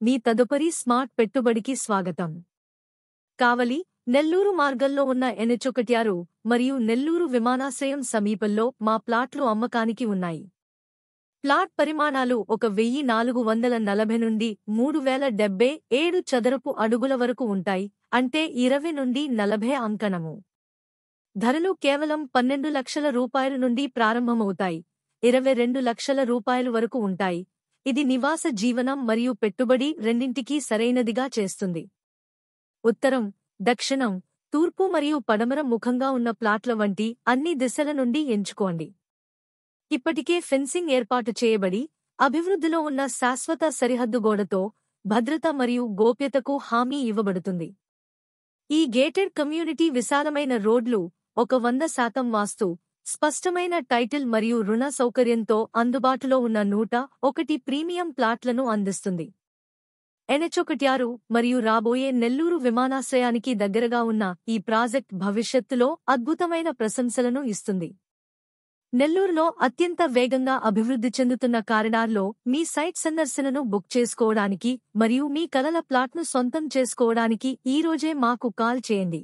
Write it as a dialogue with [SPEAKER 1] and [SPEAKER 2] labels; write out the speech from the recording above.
[SPEAKER 1] మీ తదుపరి స్మార్ట్ పెట్టుబడికి స్వాగతం. కావలి, నెల్లూరు మార్గంలో ఉన్న ఎన్.హెచ్. మరియు నెల్లూరు విమానాశ్రయం సమీపంలో మా ప్లాట్లు అమ్మకానికి ఉన్నాయి. ప్లాట్ పరిమాణాలు 1440 నుండి 3077 చదరపు అడుగుల వరకు ఉంటాయి, అంటే 20 నుండి 40 అంకణము. ధరలు కేవలం 12 లక్షల రూపాయల నుండి ప్రారంభమవుతాయి, 22 లక్షల రూపాయలు వరకు ఉంటాయి. ఇది నివాస జీవనం మరియు పెట్టుబడి రెండింటికీ సరైనదిగా చేస్తుంది. ఉత్తరం, దక్షిణం, తూర్పు మరియు పడమర ముఖంగా ఉన్న ప్లాట్ల వంటి అన్ని దిశల నుండి ఎంచుకోండి. ఇప్పటికే ఫెన్సింగ్ ఏర్పాటు చేయబడి, అభివృద్ధిలో ఉన్న శాశ్వత సరిహద్దు గోడతో భద్రత మరియు గోప్యతకు హామీ ఇవ్వబడుతుంది. ఈ గేటెడ్ కమ్యూనిటీ విశాలమైన రోడ్లు, 100% వాస్తు, స్పష్టమైన టైటిల్ మరియు రుణ సౌకర్యంతో అందుబాటులో ఉన్న 101 ప్రీమియం ప్లాట్లను అందిస్తుంది. ఎన్.హెచ్. మరియు రాబోయే నెల్లూరు విమానాశ్రయానికి దగ్గరగా ఉన్న ఈ ప్రాజెక్ట్ భవిష్యత్తులో అద్భుతమైన ప్రశంసలను ఇస్తుంది. నెల్లూరులో అత్యంత వేగంగా అభివృద్ధి చెందుతున్న కారిడార్లో మీ సైట్ సందర్శనను బుక్ చేసుకోవడానికి మరియు మీ కలల ప్లాట్ను సొంతం చేసుకోవడానికి ఈ రోజే మాకు కాల్ చేయండి.